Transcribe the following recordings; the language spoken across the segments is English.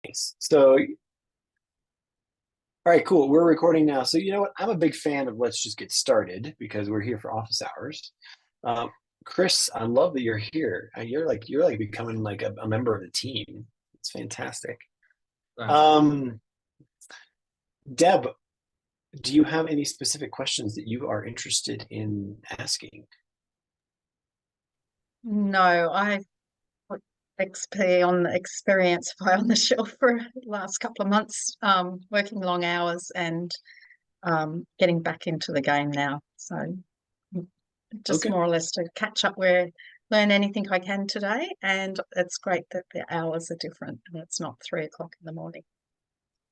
Nice. So, all right, cool. We're recording now. So, you know what? I'm a big fan of let's just get started because we're here for office hours. Um, Chris, I love that you're here. You're like becoming like a member of the team. It's fantastic. Thank you. Um, Deb, do you have any specific questions that you are interested in asking? No, I've put XP on the experience file on the shelf for the last couple of months, working long hours and getting back into the game now. So just Okay. more or less to catch up where learn anything I can today. And it's great that the hours are different and it's not 3 o'clock in the morning.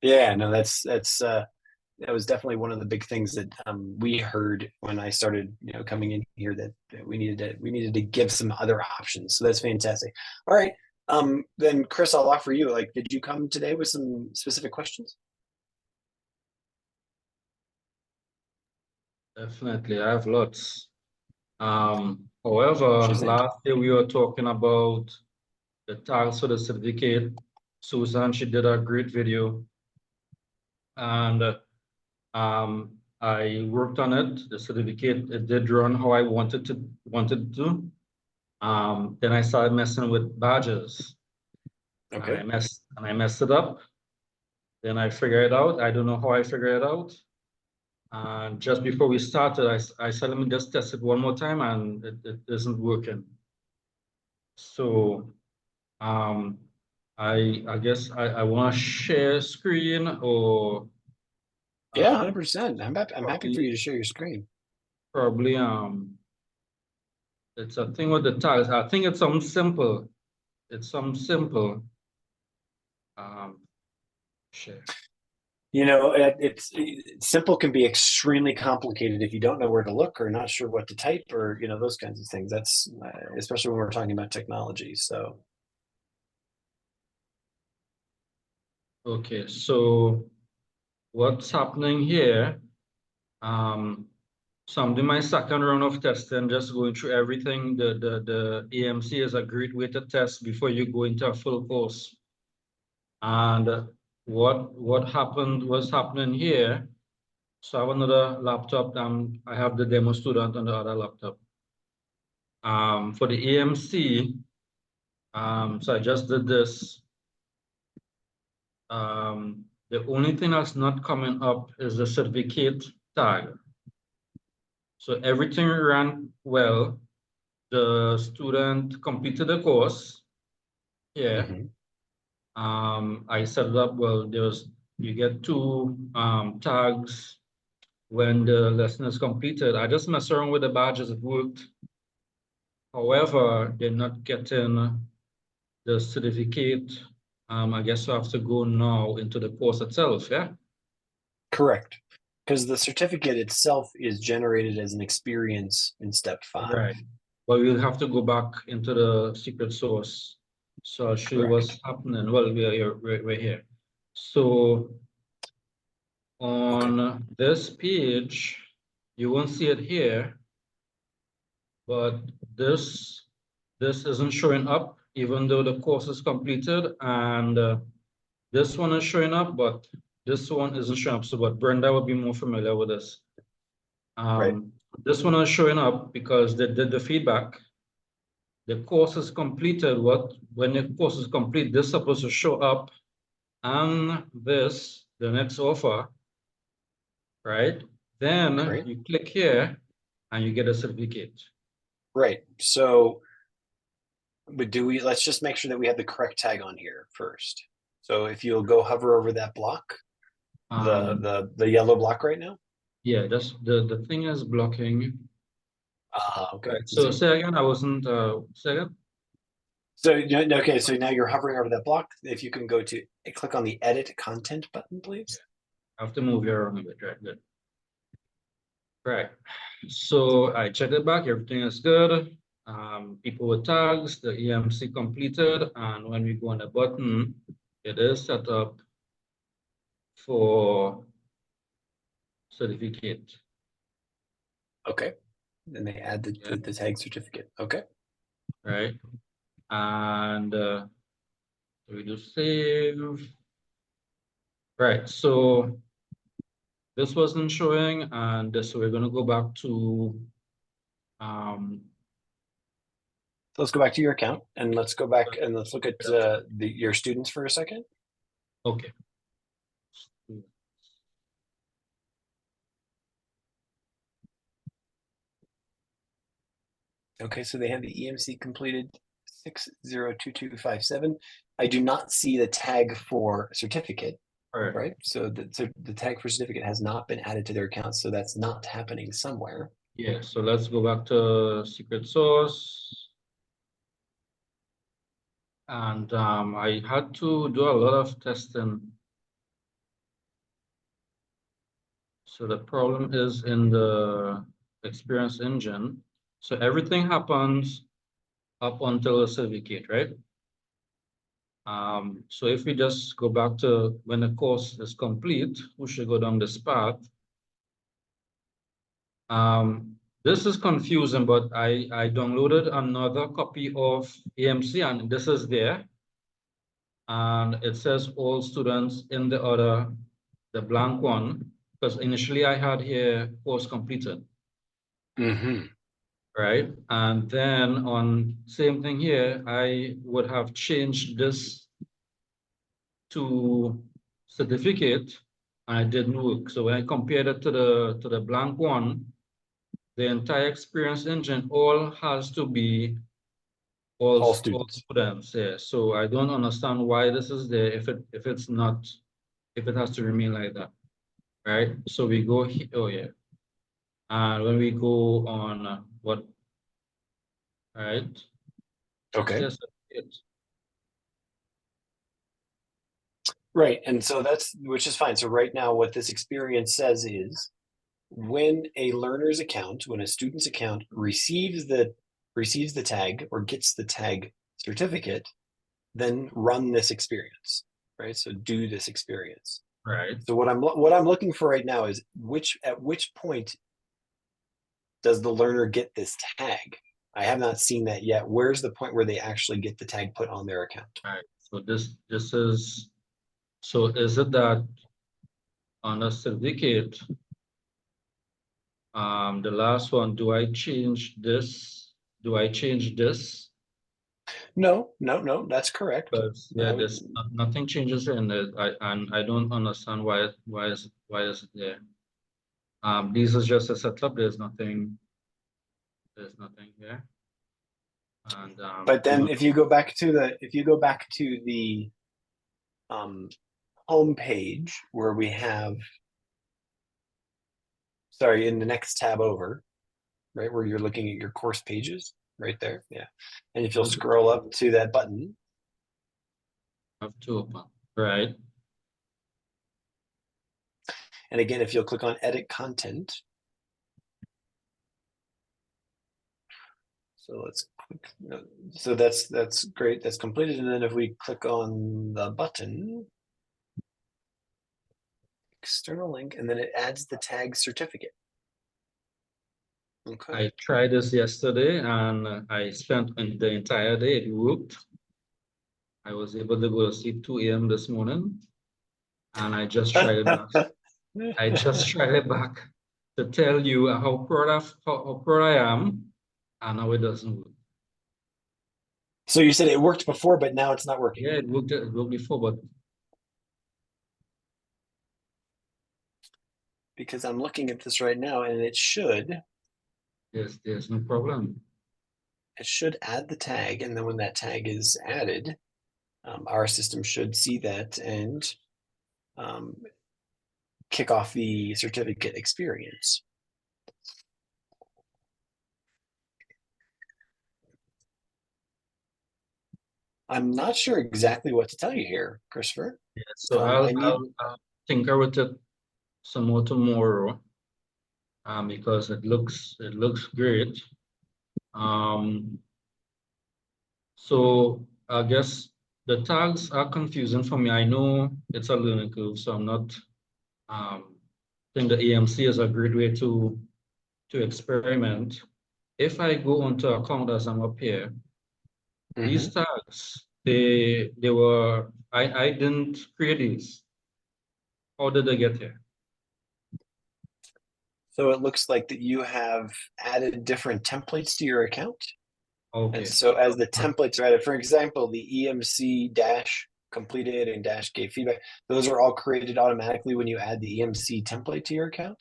Yeah, no, that was definitely one of the big things that we heard when I started, coming in here that we needed to give some other options. So that's fantastic. All right. Then Chris, I'll offer you, like, did you come today with some specific questions? Definitely, I have lots. However, Shazam. last year we were talking about the tags for the certificate. Susan, she did a great video, and I worked on it. The certificate, it did run how I wanted to. Then I started messing with badges, and Okay. I messed it up. Then I figured it out. I don't know how I figured it out. And just before we started, I said, let me just test it one more time, and it isn't working. So um, I guess I want to share screen or Yeah, uh, 100%. I'm happy for probably you to share your screen. probably it's a thing with the tags. I think it's something simple. It's some simple um share. Simple can be extremely complicated if you don't know where to look or not sure what to type or, those kinds of things. That's especially when we're talking about technology. So, Okay, so what's happening here? So I'm doing my second round of testing, just going through everything. The AMC is a great way to test before you go into a full course. And what was happening here. So I have another laptop. I have the demo student on the other laptop. For the AMC, so I just did this. The only thing that's not coming up is the certificate tag. So everything ran well. The student completed the course. Yeah. mhm. I set it up well. You get two tags when the lesson is completed. I just messed around with the badges, it worked. However, they're not getting the certificate. I guess you have to go now into the course itself, yeah? Correct. Because the certificate itself is generated as an experience in step 5. Right. Well, we'll have to go back into the secret source. So I'll show you what's Correct. happening. Well, we are here, right here. So Okay. on this page, you won't see it here, but this this isn't showing up even though the course is completed, and this one is showing up, but this one isn't showing up. So, but Brenda would be more familiar with this. Right. This one is showing up because they did the feedback. The course is completed. When the course is complete, this is supposed to show up, and this the next offer, right? Then Great. you click here, and you get a certificate. Right. So, but let's just make sure that we have the correct tag on here first. So if you'll go hover over that block, the Um, the yellow block right now. yeah, that's the thing is blocking. Okay. Right. So say again, I wasn't say again. So okay, so now you're hovering over that block. If you can go to click on the edit content button, please. I have to move you around a bit, right? Good. Right. So I checked it back, everything is good. People with tags, the EMC completed, and when we go on the button, it is set up for certificate. Okay. Then they add the, Yeah. the tag certificate. Okay. Right. And we do save. Right, so this wasn't showing, and so we're gonna go back to So let's go back to your account and let's go back and let's look at your students for a second. okay. Okay, so they have the EMC completed 602257. I do not see the tag for certificate, All right, right? So the tag for certificate has not been added to their account, so that's not happening somewhere. yeah, so let's go back to secret source. And I had to do a lot of testing. So the problem is in the experience engine. So everything happens up until the certificate, right? So if we just go back to when the course is complete, we should go down this path. This is confusing, but I downloaded another copy of EMC and this is there. And it says all students in the other, the blank one, because initially I had here course completed. Mm-hmm. Right? And then on same thing here, I would have changed this to certificate and it didn't work. So when I compared it to the blank one, the entire experience engine all has to be all students. students. Yeah. So I don't understand why this is there if it's not, if it has to remain like that. Right? So we go here, oh yeah. And when we go on what, right? Okay. Yes, it. Right. And so that's, which is fine. So right now, what this experience says is when a learner's account, when a student's account receives the tag or gets the tag certificate, then run this experience, right? So do this experience. Right. So what I'm looking for right now is at which point does the learner get this tag? I have not seen that yet. Where's the point where they actually get the tag put on their account? All right. So this is, so is it that on a certificate, the last one, do I change this? Do I change this? No, that's correct. Because yeah, there's nothing changes in it. I don't understand why is it there? This is just a setup. There's nothing here. And But then if you go back to the home page where we have, sorry, in the next tab over, right, where you're looking at your course pages, right there, yeah. And if you'll scroll up to that button, have to open, right? and again, if you'll click on edit content, so let's click, so that's great, that's completed. And then if we click on the button, external link, and then it adds the tag certificate. Okay. I tried this yesterday and I spent the entire day. It worked. I was able to go to sleep 2 a.m. this morning, and I just tried it back. I just tried it back to tell you how proud I am, and how it doesn't work. So you said it worked before, but now it's not working. Yeah, it worked before, but because I'm looking at this right now, and it should there's no problem. Add the tag, and then when that tag is added, our system should see that and kick off the certificate experience. I'm not sure exactly what to tell you here, Christopher. Yeah, so I'll tinker with it some more tomorrow, because it looks great. So I guess the tags are confusing for me. I know it's a learning curve, so I'm not. I think the EMC is a great way to experiment. If I go onto account as I'm up here, these tags, they were, I didn't create these. How did they get here? So it looks like that you have added different templates to your account. Okay. And so as the templates are added, for example, the EMC dash completed and dash gave feedback, those are all created automatically when you add the EMC template to your account.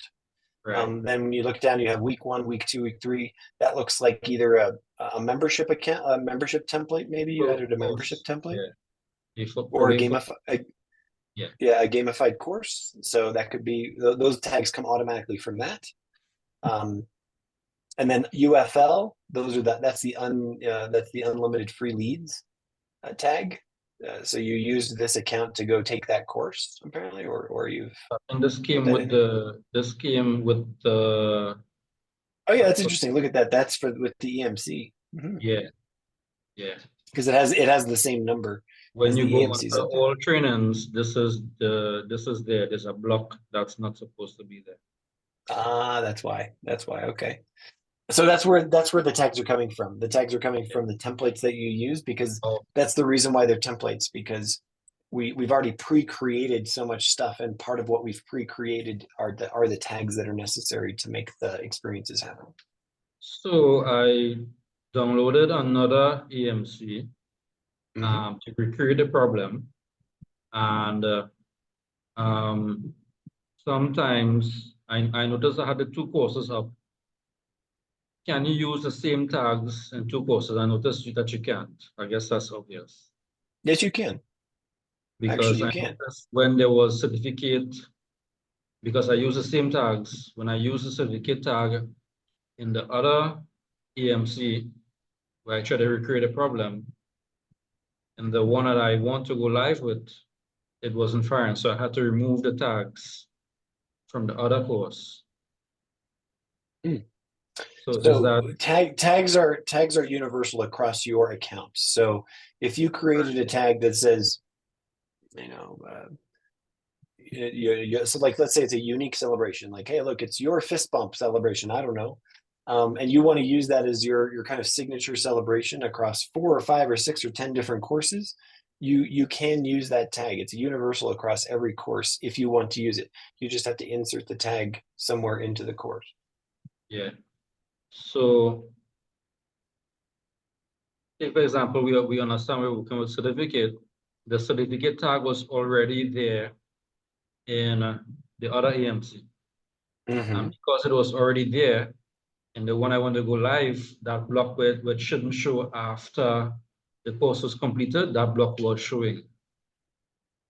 Right. Then when you look down, you have week 1, week 2, week 3. That looks like either a membership account, a membership template. Maybe you added a membership template, Yeah. or a Probably for, yeah. a gamified course. So that could be those tags come automatically from that. And then UFL, those are that's the unlimited free leads tag. So you used this account to go take that course apparently, or you've And this put came that with in here? the Oh yeah, that's interesting. Look at that. That's with the EMC. yeah, yeah. Because it has the same number When as you the go EMCs onto up there. all trainings, this is there. There's a block that's not supposed to be there. Ah, that's why. That's why. Okay. So that's where the tags are coming from. The tags are coming from the templates that you use, because Oh, that's the reason why they're templates, because we've already pre-created so much stuff, and part of what we've pre-created are the tags that are necessary to make the experiences happen. so I downloaded another EMC to recreate the problem, and sometimes I noticed I had the two courses up. Can you use the same tags in two courses? I noticed that you can't. I guess that's obvious. Yes, you can. Actually, Because you I can. noticed when there was certificate, because I use the same tags, when I use the certificate tag in the other EMC, where I try to recreate a problem, and the one that I want to go live with, it wasn't firing. So I had to remove the tags from the other course. Hmm. So is So that tags are universal across your account. So if you created a tag that says, you know, so like, let's say it's a unique celebration, like, hey, look, it's your fist bump celebration, I don't know, and you want to use that as your kind of signature celebration across 4 or 5 or 6 or 10 different courses, you can use that tag. It's universal across every course. If you want to use it, you just have to insert the tag somewhere into the course. yeah? So if, for example, we understand we're working with certificate, the certificate tag was already there in the other EMC. And because it was already there, and the one I want to go live, that block which shouldn't show after the course was completed, that block was showing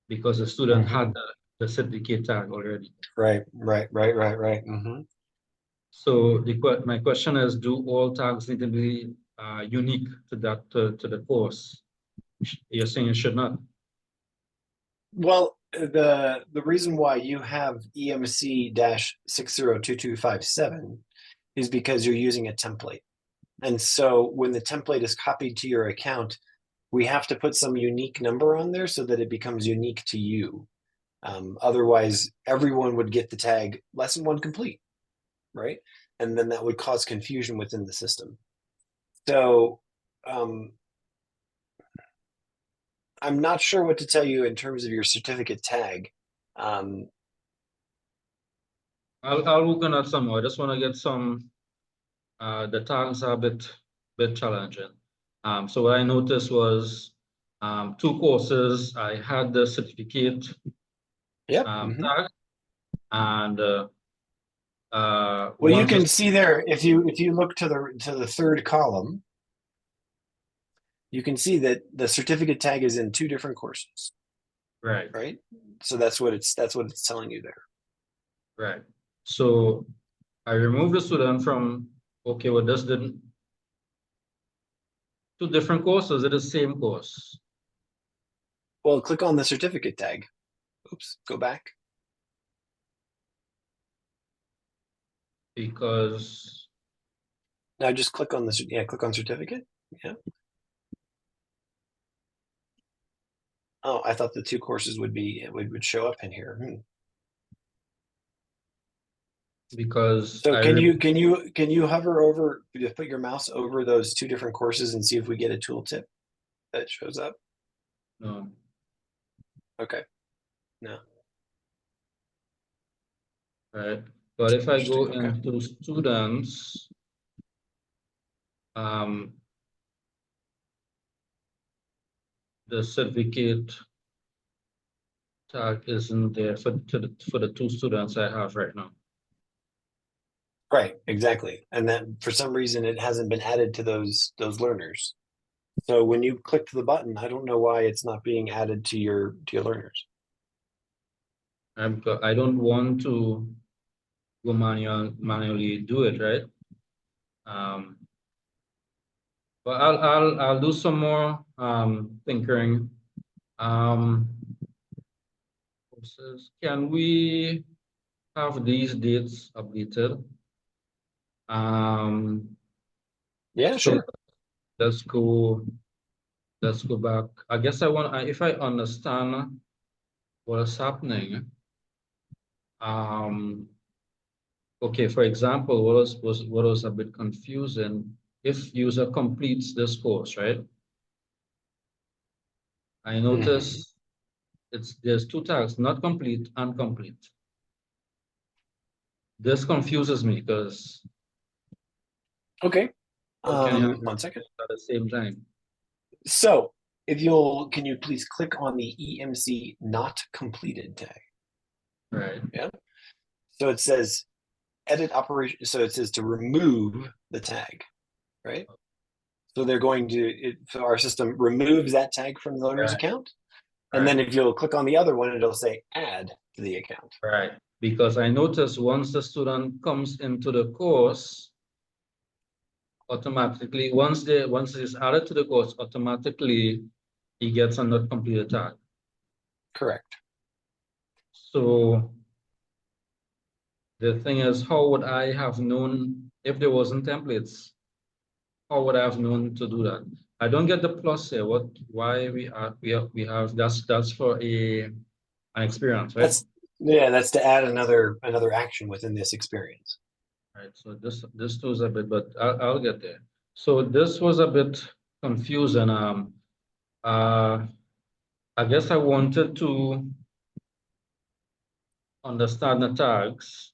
because the student had the certificate tag already. Right. So my question is, do all tags need to be unique to the course? You're saying it should not. Well, the reason why you have EMC-602257 is because you're using a template. And so when the template is copied to your account, we have to put some unique number on there so that it becomes unique to you. Otherwise, everyone would get the tag lesson 1 complete, right? And then that would cause confusion within the system. So I'm not sure what to tell you in terms of your certificate tag. I'll work on that somehow. I just want to get some. The tags are a bit challenging. So what I noticed was 2 courses. I had the certificate tag, and well, you once can see there, if you look to the third column, you can see that the certificate tag is in 2 different courses. right. So that's what it's telling you there. Right. So I removed the student from, okay, well, this didn't, 2 different courses, it is the same course. Well, click on the certificate tag. Oops, go back. Because Now just click on click on certificate. Yeah. Oh, I thought the 2 courses would show up in here. because So can you hover over, just put your mouse over those 2 different courses and see if we get a tooltip that shows up? no. Okay. No. But if I go Interesting, okay. into students, the certificate tag isn't there for the two students I have right now. Right, exactly. And then for some reason it hasn't been added to those learners. So when you click the button, I don't know why it's not being added to your learners. I don't want to go manually do it, right? But I'll do some more tinkering. Can we have these dates updated? Yeah, So sure. let's go back. I guess if I understand what's happening. Okay, for example, what was a bit confusing, if user completes this course, right? I notice there's two tags, not complete and complete. This confuses me because Okay. how can you have 1 second. at the same time? So can you please click on the EMC not completed tag? Right. Yeah. So it says edit operation. So it says to remove the tag, right? So they're going to, so our system removes that tag from the learner's Right. account. And then if you'll click on the other one, it'll say add to the account. Right. Because I notice once the student comes into the course, automatically, once it's added to the course, automatically he gets a not completed tag. Correct. So the thing is, how would I have known if there wasn't templates? How would I have known to do that? I don't get the plus here. Why we have that's for an experience, right? That's to add another action within this experience. Right. So this was a bit, but I'll get there. So this was a bit confusing. I guess I wanted to understand the tags,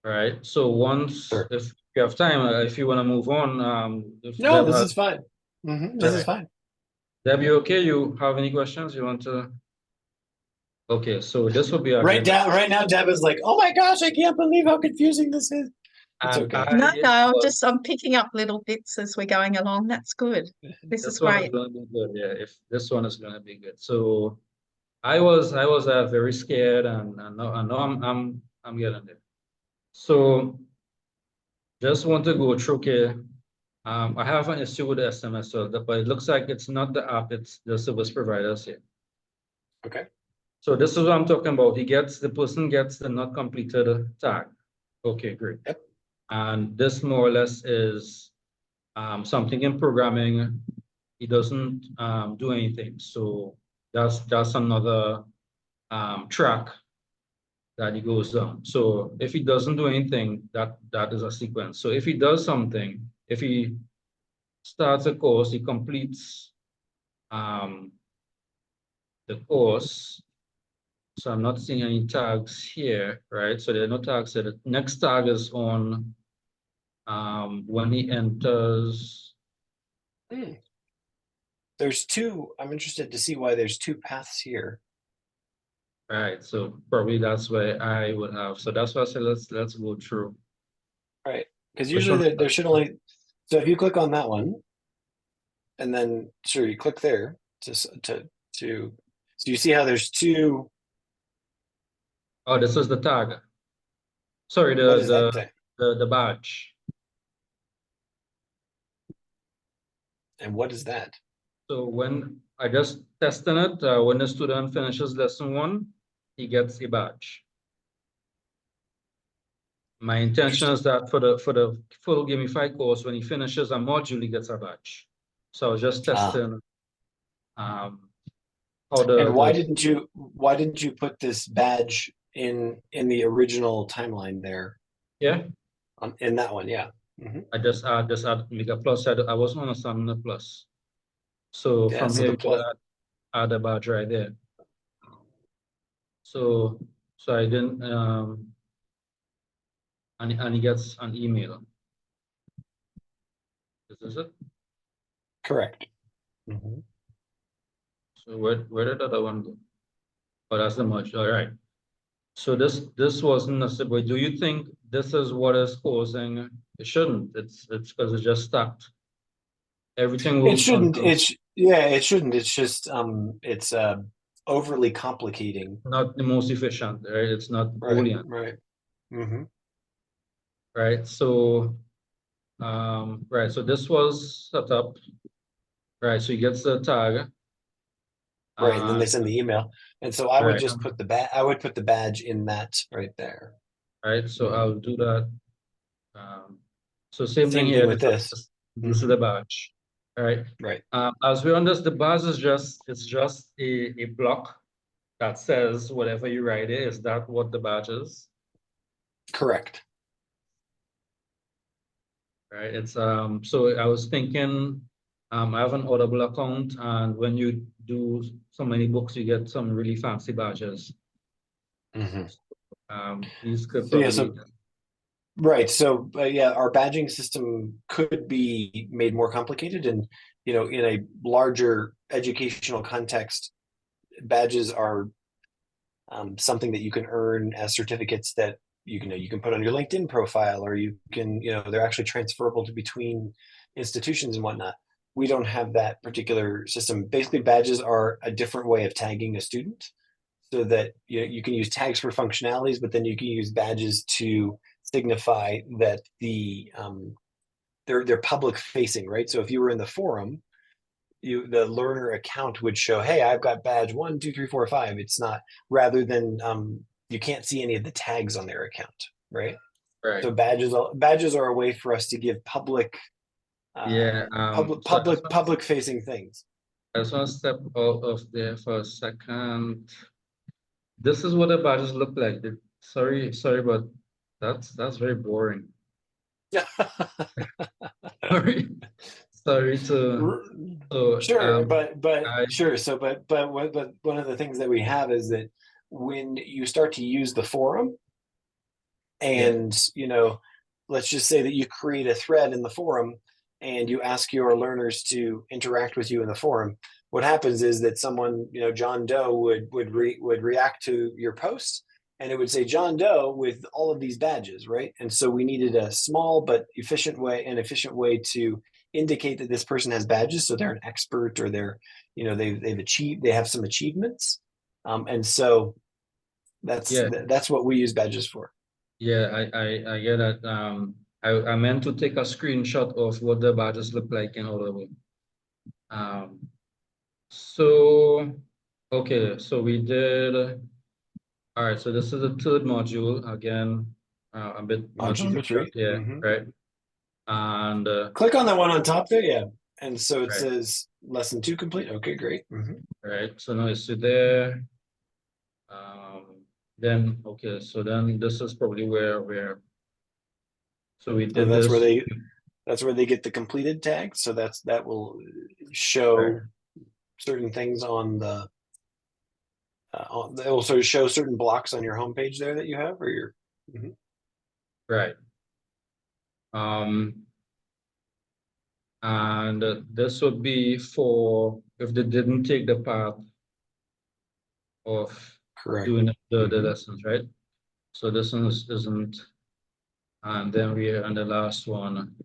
right? So Sure. if you have time, if you want to move on, if No, Deb this has, is fine. This is fine. Deb, you okay? You have any questions you want to? Okay, so this will be Right again. now, right now, Deb is like, "Oh my gosh, I can't believe how confusing this is." It's And okay. No, I'm picking up little bits as we're going along. That's good. This is this one is great. going to be good. Yeah, if this one is going to be good. So I was very scared, and I know I'm getting there. So just want to go through. Okay, I have an issue with the SMS, but it looks like it's not the app; it's the service providers here. Okay. So this is what I'm talking about. The person gets the not completed tag. Okay, great. Yep. And this more or less is something in programming. He doesn't do anything. So that's another track that he goes down. So if he doesn't do anything, that is a sequence. So if he does something, if he starts a course, he completes the course. So I'm not seeing any tags here, right? So there are no tags. So the next tag is on when he enters. There's two. I'm interested to see why there's two paths here. Right. So probably that's where I would have. So that's why I said let's go through. Right. Because usually there should only. So if you click on that one, and then sure you click there to. So you see how there's two. Oh, this is the tag. Sorry, What is that thing? the badge. And what is that? So when I just testing it, when the student finishes lesson 1, he gets a badge. My intention is that for the full gamified course, when he finishes a module, he gets a badge. So I was just testing how And why didn't you put this badge in the original timeline there? Yeah. In that one, yeah. I just add make a plus. I wasn't understanding the plus. So Yeah, from so here the you could plus. add a badge right there. So I didn't and he gets an email. This is it. Correct. Mhm. So where did the other one go? Oh, that's the merge. All right. So this wasn't necessary. Do you think this is what is causing? It shouldn't. It's because it's just stacked. Everything It works shouldn't. until It shouldn't. It's just it's overly complicating. not the most efficient, right? It's not Right. Boolean, Right. Hmm. right? So right. So this was set up, right? So he gets the tag, Right. And then they and send the email. And so I would right, just put the I would put the badge in that right there. right. So Mhm. I'll do that. Um, so same thing Same thing here. with this. This is Mhm. the badge, right? Right. As we understand, the badge is just a block that says whatever you write it. Is that what the badge is? Correct. Right. It's so I was thinking, I have an Audible account, and when you do so many books, you get some really fancy badges. Hmm. These could So yeah. probably So right. So yeah, our badging system could be made more complicated, and in a larger educational context, badges are something that you can earn as certificates that you can put on your LinkedIn profile, or you can they're actually transferable to between institutions and whatnot. We don't have that particular system. Basically, badges are a different way of tagging a student, so that you can use tags for functionalities, but then you can use badges to signify that they're public facing, right? So if you were in the forum, the learner account would show, hey, I've got badge 1 2 3 4 5. It's not, rather than you can't see any of the tags on their account, right? right. So badges are a way for us to give public Yeah. So public facing things. I just want to step out of there for a second. This is what the badges look like. Sorry, but that's very boring. Sorry, sorry to so Sure, but I sure. So, but one of the things that we have is that when you start to use the forum, yeah and let's just say that you create a thread in the forum and you ask your learners to interact with you in the forum. What happens is that someone, John Doe, would react to your post, and it would say John Doe with all of these badges, right? And so we needed a small but efficient way to indicate that this person has badges, so they're an expert, or they have some achievements. And so yeah that's what we use badges for. yeah I get that. I meant to take a screenshot of what the badges look like in Audible. Um, so okay, so we did. All right, so this is the third module again. A bit much Module number efficient, 3. yeah, Mm-hmm. right. And Click on that one on top there, yeah. And so it right, says lesson 2 complete. Okay, great. Mm-hmm. right. So now it's there. Then okay, so then this is probably where so we So did this. that's where they get the completed tag. So that will Right, show certain things on the. They will sort of show certain blocks on your homepage there that you have, or your. Mhm. right. Um, and this would be for if they didn't take the path of Correct. doing the Mhm. lessons, right? So this one isn't, and then we're on the last one.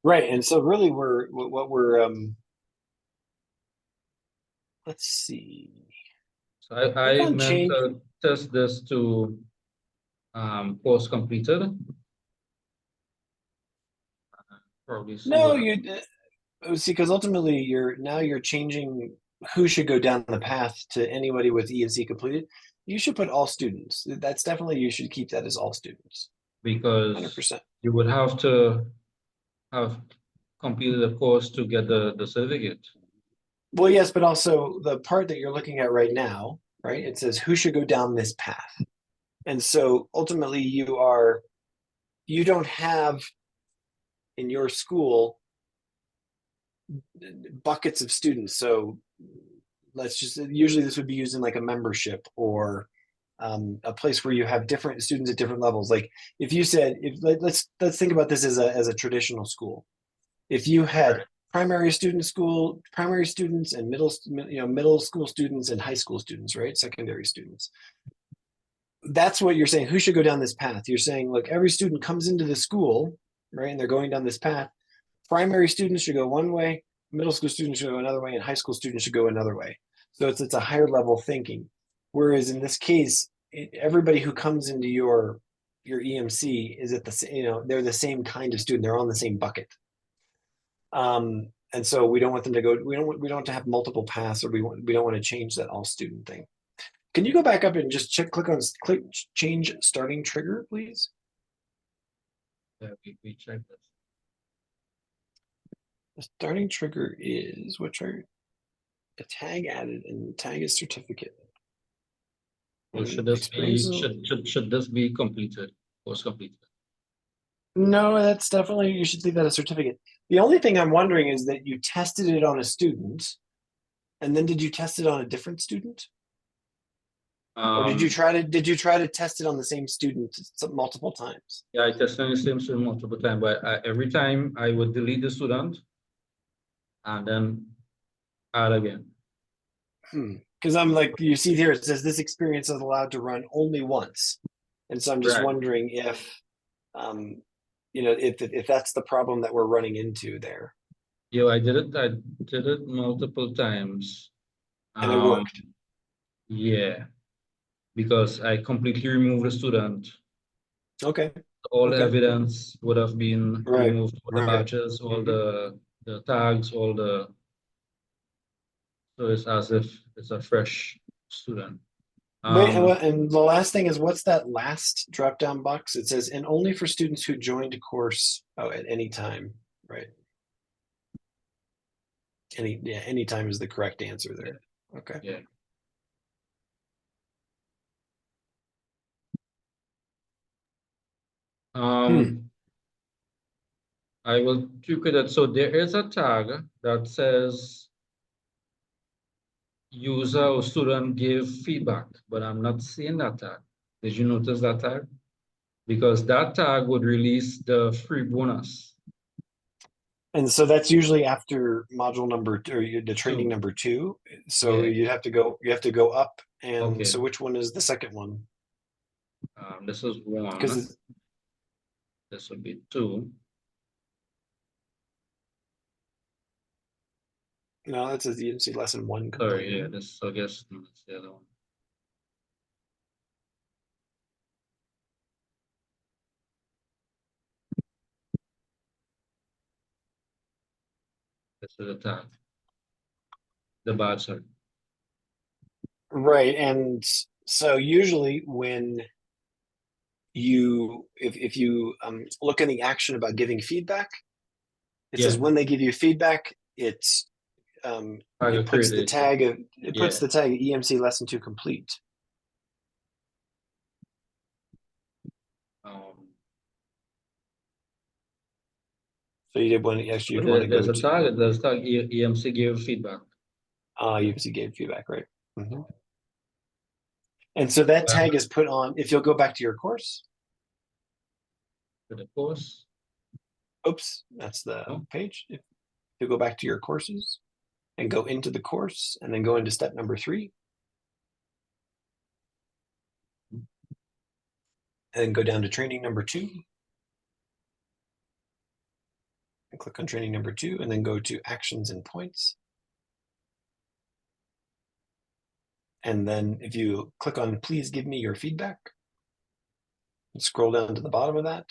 Right, and so really what we're let's see. So Click I on meant change. to test this to course completed. Probably see No, what you see, because ultimately you're changing who should go down the path to anybody with E&C completed. You should put all students. That's definitely, you should keep that as all students. because 100%. you would have to have completed the course to get the certificate. Well, yes, but also the part that you're looking at right now, right? It says who should go down this path. And so ultimately you don't have in your school buckets of students. So let's just, usually this would be used in like a membership or a place where you have different students at different levels. Like if you said, let's think about this as a traditional school. If you had primary students and middle school students and high school students, right? Secondary students. That's what you're saying. Who should go down this path? You're saying, look, every student comes into the school, right? And they're going down this path. Primary students should go one way, middle school students should go another way, and high school students should go another way. So it's a higher level thinking. Whereas in this case, everybody who comes into your EMC is at the they're the same kind of student. They're all in the same bucket. And so we don't want them to go. We don't want to have multiple paths, or we don't want to change that all student thing. Can you go back up and just click change starting trigger, please? Yeah, we check this. The starting trigger is a tag added, and the tag is certificate. Well, should this be completed or completed? No, that's definitely, you should leave that a certificate. The only thing I'm wondering is that you tested it on a student, and then did you test it on a different student? Or did you try to test it on the same student multiple times? Yeah, I tested the same student multiple times, but every time I would delete the student and then add again. Because I'm like, you see here, it says this experience is allowed to run only once. And so I'm just wondering if, if that's the problem that we're running into there. Yeah, I did it multiple times. And it worked. Yeah, because I completely removed the student. Okay. All the evidence would have been removed, all the badges, all the tags, so it's as if it's a fresh student. Wait, and the last thing is, what's that last drop down box? It says, and only for students who joined a course at any time, right? Any time is the correct answer there. Okay. Yeah. I will look at it. So there is a tag that says user or student give feedback, but I'm not seeing that tag. Did you notice that tag? Because that tag would release the free bonus. And so that's usually after module number two, or the training number 2. So you have to go up. And so which one is the second one? This is 1. Because this would be 2. No, that says the EMC lesson 1. Sorry, yeah, this, I guess that's the other one. This is the tag. The badge, sorry. Right. And so usually when if you look in the action about giving feedback, it says when they give you feedback, it puts the tag EMC lesson 2 complete. So you did one. Actually, you'd want to there's a tag. There's a tag EMC gave feedback. EMC gave feedback, right? And so that tag is put on. If you'll go back to your course. To the course. Oops, that's the page. If you go back to your courses and go into the course, and then go into step number 3, and go down to training number 2. And click on training number 2, and then go to actions and points. And then if you click on please give me your feedback, and scroll down to the bottom of that,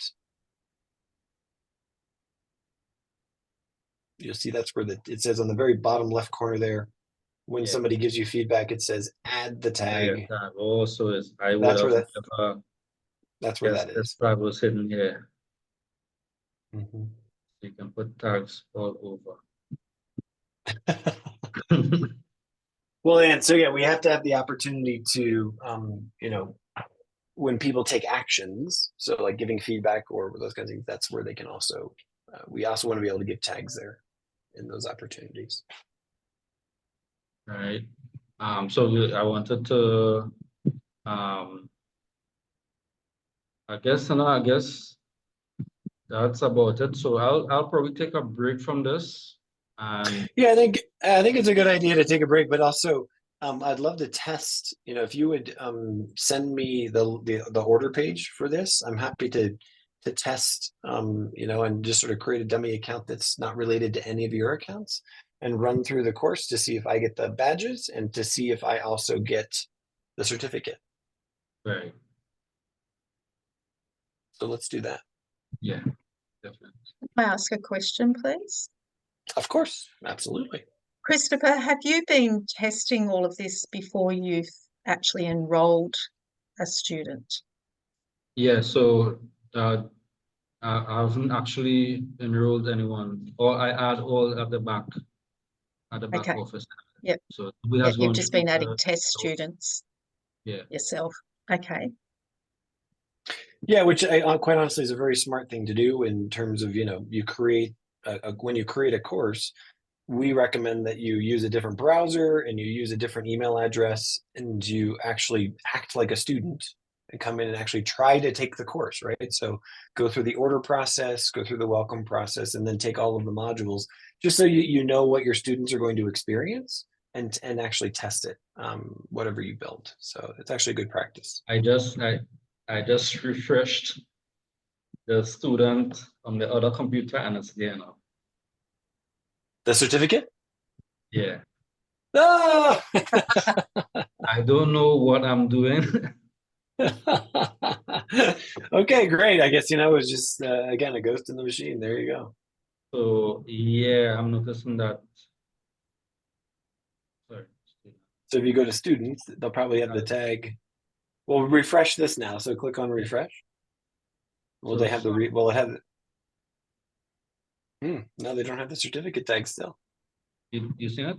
you'll see that's where it says on the very bottom left corner there, when somebody gives you feedback, it says add the tag. Also is that's where that is. This tag was hidden here. You can put tags all over. Well, and so we have to have the opportunity to, when people take actions, so like giving feedback or those kinds of things, that's where they can also. We also want to be able to give tags there in those opportunities. All right. I wanted to, I guess that's about it. So I'll probably take a break from this and Yeah, I think it's a good idea to take a break, but also I'd love to test. If you would send me the order page for this, I'm happy to test. And just sort of create a dummy account that's not related to any of your accounts, and run through the course to see if I get the badges and to see if I also get the certificate. right. So let's do that. Yeah, definitely. May I ask a question, please? Of course, absolutely. Christopher, have you been testing all of this before you've actually enrolled a student? Yeah, so I haven't actually enrolled anyone, or I add all at the back Okay. office. Yep. So we Yep, has you've gone just through been adding test students yeah. yourself. Okay. Yeah, which quite honestly is a very smart thing to do in terms of, you create when you create a course, we recommend that you use a different browser and you use a different email address, and you actually act like a student and come in and actually try to take the course, right? So go through the order process, go through the welcome process, and then take all of the modules, just so you know what your students are going to experience, and actually test it, whatever you build. So it's actually good practice. I just refreshed the student on the other computer and it's there now. The certificate? Yeah. Ah! I don't know what I'm doing. Okay, great. I guess, it was just, again, a ghost in the machine. There you go. So yeah, I'm noticing that. Sorry. So if you go to students, they'll probably have the tag. Well, refresh this now. So click on refresh. Will So they have will it have? No, they don't have the certificate tag still. you see it?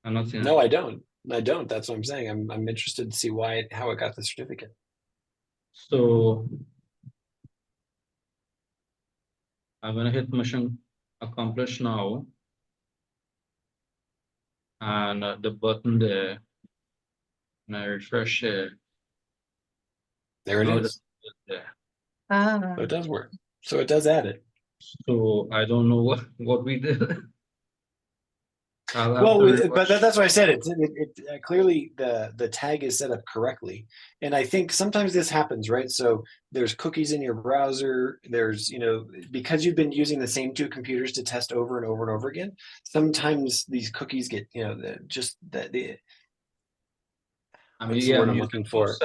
I'm not seeing No, it. I don't. I don't. That's what I'm saying. I'm interested to see how it got the certificate. So I'm gonna hit mission accomplished now, and the button there, and I refresh it. There it Now is. it's there. Ah, So it does work. So it does add it. So I don't know what we did. I'll have Well, to but rewatch. that's why I said clearly the tag is set up correctly, and I think sometimes this happens, right? So there's cookies in your browser. There's because you've been using the same two computers to test over and over and over again. Sometimes these cookies get just the I mean, what's the yeah, word I'm I'm using looking for?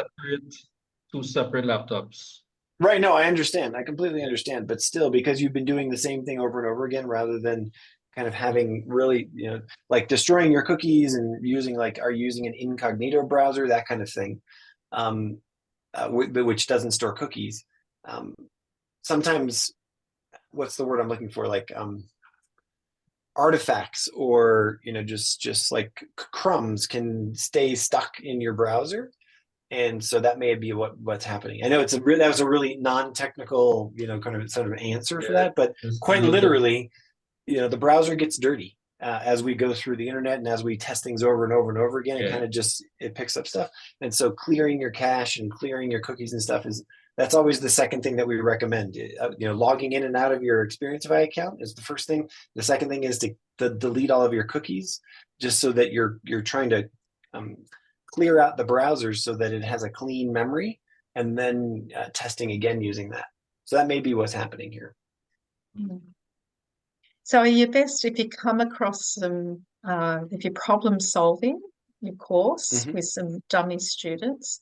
two separate laptops. Right. No, I understand. I completely understand. But still, because you've been doing the same thing over and over again, rather than kind of having really, like destroying your cookies and are you using an incognito browser, that kind of thing, um, which doesn't store cookies. Um, Sometimes, what's the word I'm looking for? Like artifacts, or just like crumbs can stay stuck in your browser, and so that may be what's happening. I know that was a really non-technical, kind of sort of answer for Yeah, that, but it's quite not that. literally, the browser gets dirty as we go through the internet, and as we test things over and over and over again. It Yeah, kind of it picks up stuff, and so clearing your cache and clearing your cookies and stuff that's always the second thing that we recommend. Logging in and out of your Experientify account is the first thing. The second thing is to delete all of your cookies, just so that you're trying to um, clear out the browser so that it has a clean memory, and then testing again using that. So that may be what's happening here. mm. So are you best if you come across some, if you're problem solving your course Mm-hmm. with some dummy students,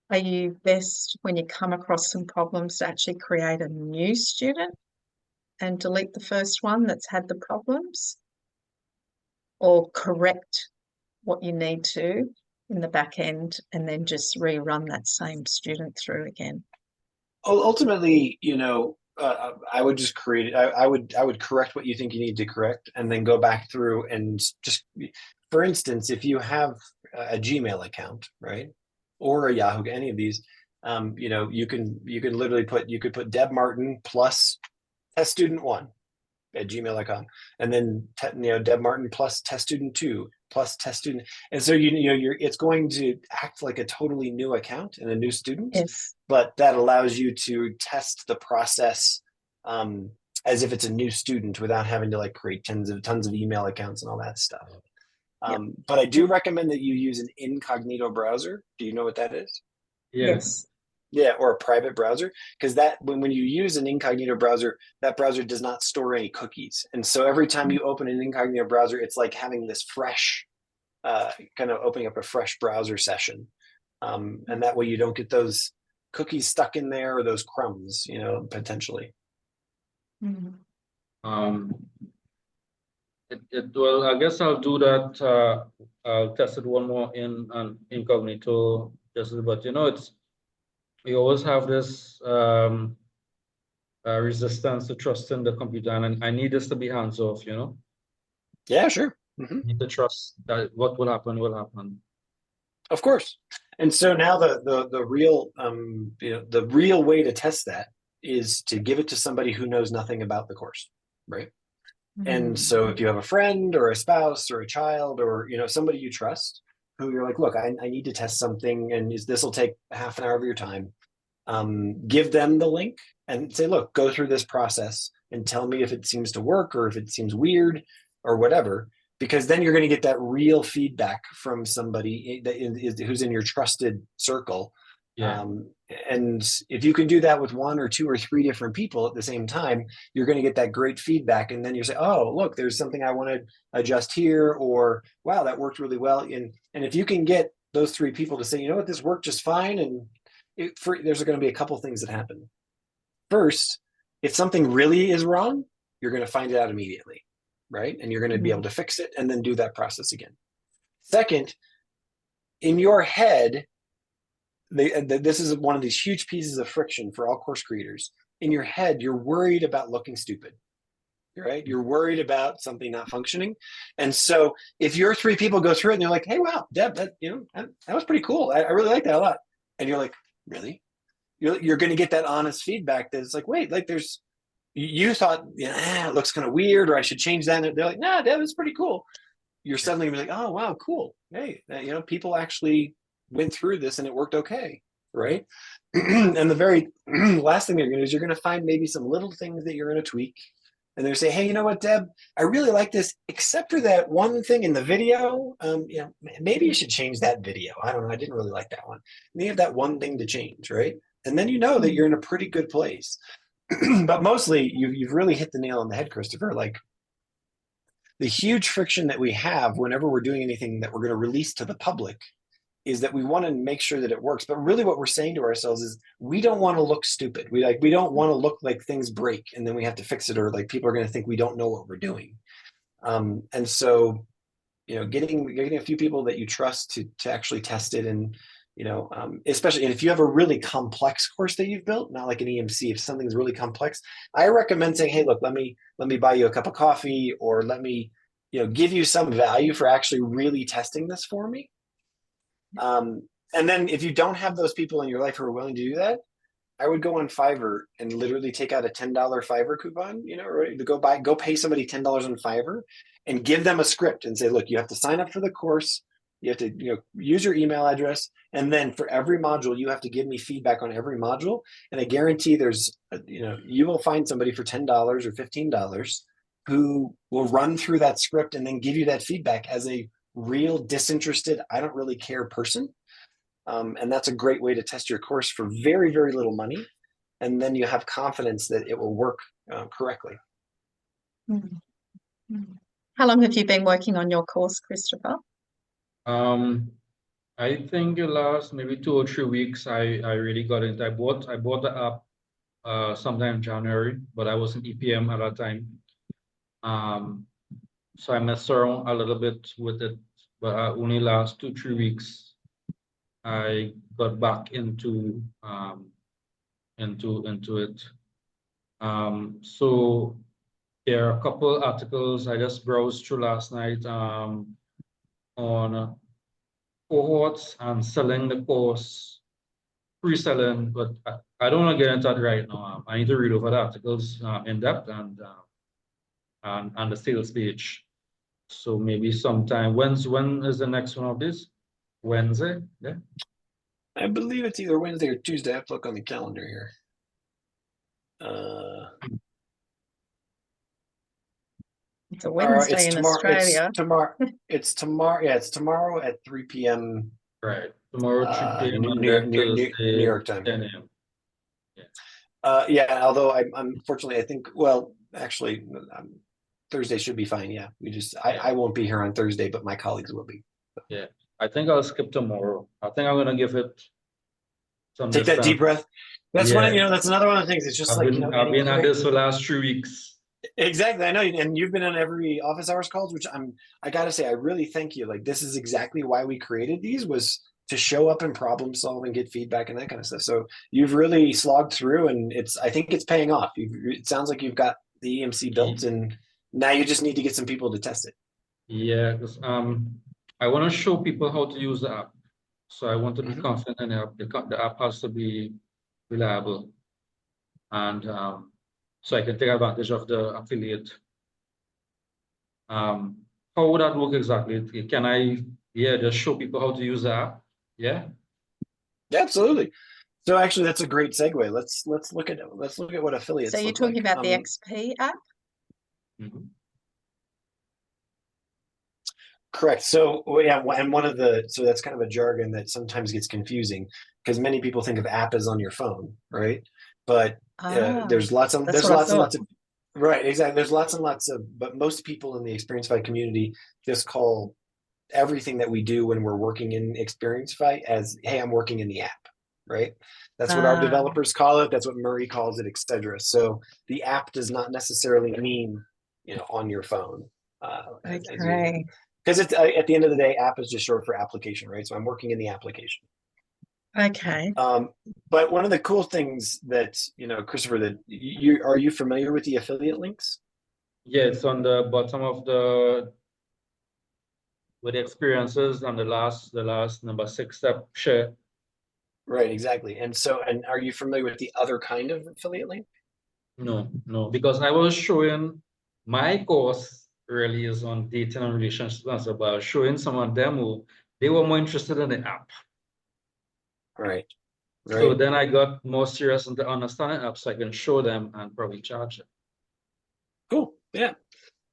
are you best when you come across some problems to actually create a new student and delete the first one that's had the problems, or correct what you need to in the back end and then just rerun that same student through again? Ultimately, I would just create it. I would correct what you think you need to correct, and then go back through and just, for instance, if you have a Gmail account, right, or a Yahoo, any of these, you could literally put Deb Martin plus test student one, at gmail.com, and then Deb Martin plus test student 2 plus test student, and so it's going to act like a totally new account and a new student, Yes. but that allows you to test the process as if it's a new student without having to like create tons of email accounts and all that stuff. Yep. But I do recommend that you use an incognito browser. Do you know what that is? Yes. Yeah, or a private browser, because that when you use an incognito browser, that browser does not store any cookies, and so every time you open an incognito browser, it's like having this fresh, kind of opening up a fresh browser session, and that way you don't get those cookies stuck in there or those crumbs, potentially. Mhm. Well, I guess I'll do that. I'll test it one more in an incognito, but we always have this resistance to trusting the computer, and I need this to be hands off. Yeah, sure. Need to trust that what will happen will happen. Of course. And so now the real way to test that is to give it to somebody who knows nothing about the course, right? And so if you have a friend or a spouse or a child or somebody you trust who you're like, look, I need to test something, and this will take half an hour of your time. Give them the link and say, look, go through this process and tell me if it seems to work or if it seems weird or whatever, because then you're going to get that real feedback from somebody who's in your trusted circle. Yeah. And if you can do that with 1 or 2 or 3 different people at the same time, you're going to get that great feedback. And then you say, oh, look, there's something I want to adjust here, or wow, that worked really well. And if you can get those 3 people to say, you know what, this worked just fine, and there's going to be a couple things that happen. First, if something really is wrong, you're going to find it out immediately, right? And you're going to be able to fix it and then do that process again. Second, in your head, this is one of these huge pieces of friction for all course creators. In your head, you're worried about looking stupid, right? You're worried about something not functioning. And so if your 3 people go through it and they're like, hey, wow, Deb, that was pretty cool. I really like that a lot. And you're like, really? You're going to get that honest feedback that it's like, wait, like you thought, it looks kind of weird, or I should change that. And they're like, nah, that was pretty cool. You're suddenly going to be like, oh, wow, cool. Hey, people actually went through this and it worked okay, right? And the very last thing you're going to do is you're going to find maybe some little things that you're going to tweak. And they're say, hey, you know what, Deb, I really like this, except for that one thing in the video. Maybe you should change that video. I don't know. I didn't really like that one. And you have that one thing to change, right? And then you know that you're in a pretty good place. But mostly, you've really hit the nail on the head, Christopher. Like, the huge friction that we have whenever we're doing anything that we're going to release to the public is that we want to make sure that it works. But really what we're saying to ourselves is we don't want to look stupid. We don't want to look like things break and then we have to fix it, or like people are going to think we don't know what we're doing. And so, getting a few people that you trust to actually test it, and especially, and if you have a really complex course that you've built, not like an EMC, if something's really complex, I recommend saying, hey, look, let me buy you a cup of coffee, or let me, give you some value for actually really testing this for me. And then if you don't have those people in your life who are willing to do that, I would go on Fiverr and literally take out a $10 Fiverr coupon, or go pay somebody $10 on Fiverr and give them a script and say, look, you have to sign up for the course. You have to, use your email address. And then for every module, you have to give me feedback on every module. And I guarantee you will find somebody for $10 or $15 who will run through that script and then give you that feedback as a real disinterested, I don't really care person. And that's a great way to test your course for very, very little money. And then you have confidence that it will work correctly. How long have you been working on your course, Christopher? I think the last maybe 2 or 3 weeks, I really got it. I bought the app sometime in January, but I was in EPM at that time. So I messed around a little bit with it, but only last 2-3 weeks I got back into it. So there are a couple articles I just browsed through last night on cohorts and selling the course, pre-selling, but I don't want to get into that right now. I need to read over the articles in depth, and and the sales page. So maybe sometime, when is the next one of this? Wednesday? Yeah. I believe it's either Wednesday or Tuesday. I have to look on the calendar here. It's a Wednesday in Australia. It's tomorrow. It's tomorrow. Yeah, it's tomorrow at 3 p.m. Right. Tomorrow, 3 p.m. and New then Thursday, York time. 10 a.m. Yeah, although I'm unfortunately, I think, well, actually, Thursday should be fine. Yeah, I won't be here on Thursday, but my colleagues will be. Yeah. I think I'll skip tomorrow. I think I'm gonna give it some Take that deep distance. breath. That's Yeah. that's another one of the things. It's just I've like, been getting at this for the last 3 weeks. Exactly. I know. And you've been on every office hours calls, which I gotta say, I really thank you. Like, this is exactly why we created these, was to show up and problem solve and get feedback and that kind of stuff. So you've really slogged through, and I think it's paying off. It sounds like you've got the EMC built, and now you just need to get some people to test it. Yeah, because I want to show people how to use the app. So I want to be confident in the app. The app has to be reliable, and so I can take advantage of the affiliate. How would that work exactly? Can I, just show people how to use the app? Yeah. Absolutely. So actually, that's a great segue. Let's look at what affiliates. So you're look talking like. about the XP app? Correct. So yeah, and so that's kind of a jargon that sometimes gets confusing, because many people think of app as on your phone, right? But there's lots of right, exactly. There's lots and lots of, but most people in the Experienceify community just call everything that we do when we're working in Experienceify as, hey, I'm working in the app, right? That's what our developers call it. That's what Murray calls it, etc. So the app does not necessarily mean, on your phone. Okay. Because it's at the end of the day, app is just short for application, right? So I'm working in the application. Okay. But one of the cool things that, Christopher, that are you familiar with the affiliate links? Yeah, it's on the bottom of with the experiences on the last number 6 step share. Right, exactly. And are you familiar with the other kind of affiliate link? No, because I was showing my course really is on dating and relationships, but I was showing someone demo. They were more interested in the app. Right. So then I got more serious into understanding apps, so I can show them and probably charge them. Cool. Yeah.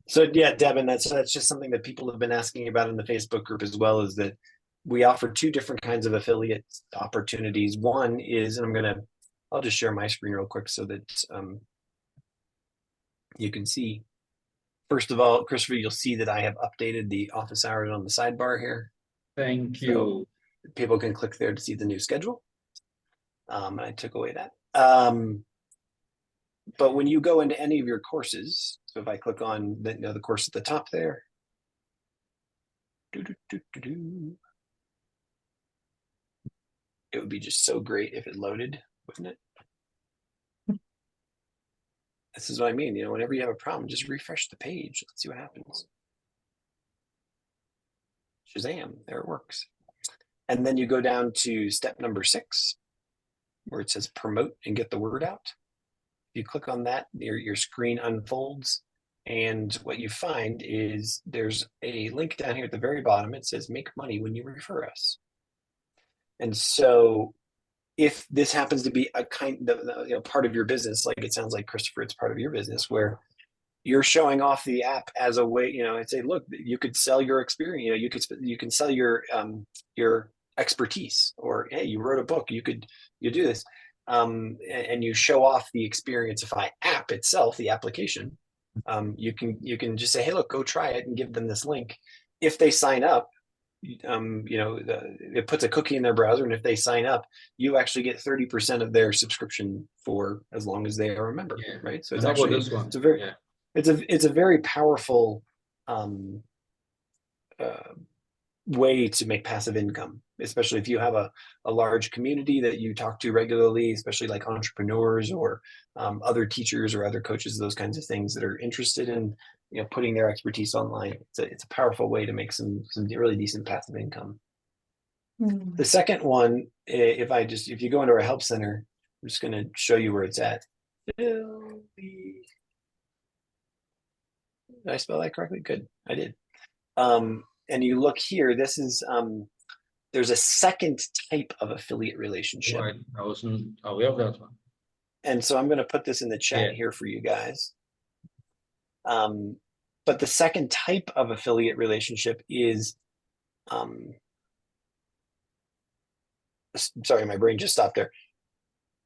So yeah, Devin, that's just something that people have been asking about in the Facebook group as well, is that we offer 2 different kinds of affiliate opportunities. One is, and I'll just share my screen real quick so that you can see. First of all, Christopher, you'll see that I have updated the office hours on the sidebar here. Thank you. So people can click there to see the new schedule. I took away that. But when you go into any of your courses, so if I click on the course at the top there, it would be just so great if it loaded, wouldn't it? This is what I mean. Whenever you have a problem, just refresh the page. Let's see what happens. Shazam, there it works. And then you go down to step number 6, where it says promote and get the word out. You click on that, your screen unfolds, and what you find is there's a link down here at the very bottom. It says make money when you refer us. And so if this happens to be a kind of part of your business, like it sounds like, Christopher, it's part of your business where you're showing off the app as a way, and say, look, you could sell your experience, you can sell your expertise, or hey, you wrote a book, you do this. And you show off the Experienceify app itself, the application. You can just say, hey, look, go try it, and give them this link. If they sign up, it puts a cookie in their browser, and if they sign up, you actually get 30% of their subscription for as long as they are a member, right? So it's actually it's a very powerful way to make passive income, especially if you have a large community that you talk to regularly, especially like entrepreneurs or other teachers or other coaches, those kinds of things that are interested in putting their expertise online. It's a powerful way to make some really decent passive income. The second one, if you go into our help center, I'm just going to show you where it's at. Did I spell that correctly? Good, I did. And you look here, this is, there's a second type of affiliate relationship. Right, I wasn't aware of that one. And so I'm going to put this in the chat Yeah. here for you guys. But the second type of affiliate relationship is, sorry, my brain just stopped there.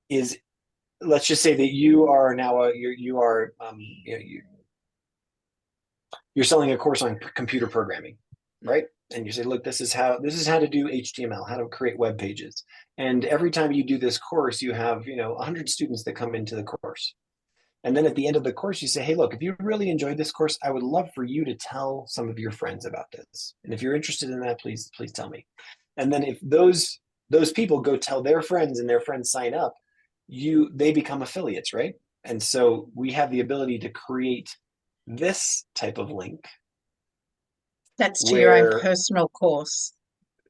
Is, let's just say that you are now you're selling a course on computer programming, right? And you say, look, this is how to do HTML, how to create web pages. And every time you do this course, you have 100 students that come into the course. And then at the end of the course, you say, hey, look, if you really enjoyed this course, I would love for you to tell some of your friends about this. And if you're interested in that, please tell me. And then if those people go tell their friends and their friends sign up, they become affiliates, right? And so we have the ability to create this type of link. That's to your own personal course.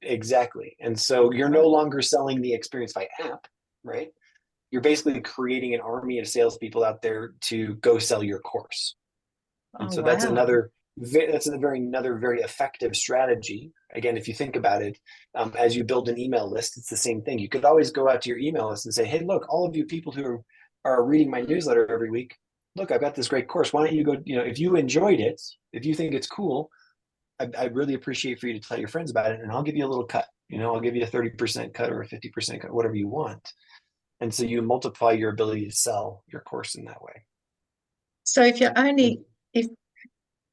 Exactly. And so you're no longer selling the experience by app, right? You're basically creating an army of salespeople out there to go sell your course. And so that's another very effective strategy. Again, if you think about it, as you build an email list, it's the same thing. You could always go out to your email list and say, hey, look, all of you people who are reading my newsletter every week, look, I've got this great course. Why don't you go, if you enjoyed it, if you think it's cool, I'd really appreciate for you to tell your friends about it, and I'll give you a little cut. I'll give you a 30% cut or a 50% cut, whatever you want. And so you multiply your ability to sell your course in that way. So if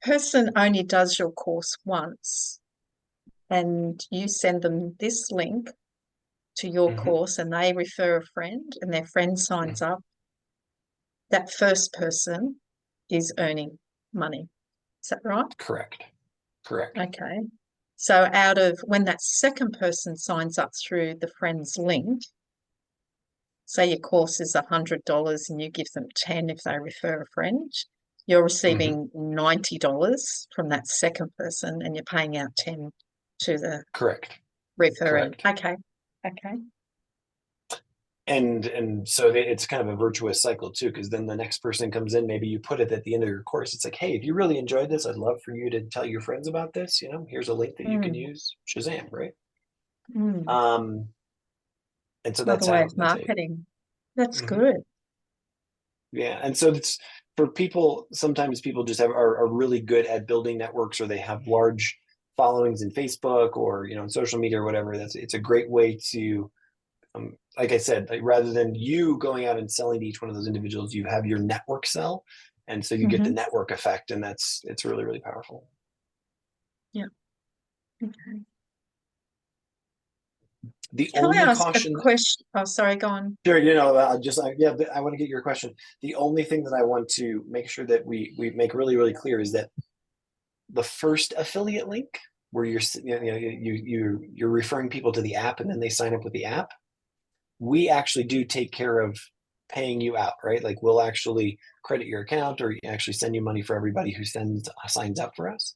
person only does your course once and you send them this link to your course and they refer a friend and their friend signs up, that first person is earning money. Is that right? Correct. Okay. So out of when that second person signs up through the friend's link, say your course is $100 and you give them 10 if they refer a friend, you're receiving $90 from that second person and you're paying out 10 to the referring. Okay. And so it's kind of a virtuous cycle too, because then the next person comes in, maybe you put it at the end of your course. It's like, hey, if you really enjoyed this, I'd love for you to tell your friends about this. Here's a link that you can use. Shazam, right? And so that's another way of marketing. That's good. Yeah. And so it's for people, sometimes people just are really good at building networks, or they have large followings in Facebook or, in social media or whatever. It's a great way to, like I said, rather than you going out and selling to each one of those individuals, you have your network sell. And so you get the network effect, and it's really, really powerful. Yeah. Okay. The Can only I ask caution. a question? Oh, sorry, go on. Sure. I want to get your question. The only thing that I want to make sure that we make really, really clear is that the first affiliate link, where you're referring people to the app and then they sign up with the app, we actually do take care of paying you out, right? Like we'll actually credit your account or actually send you money for everybody who signs up for us.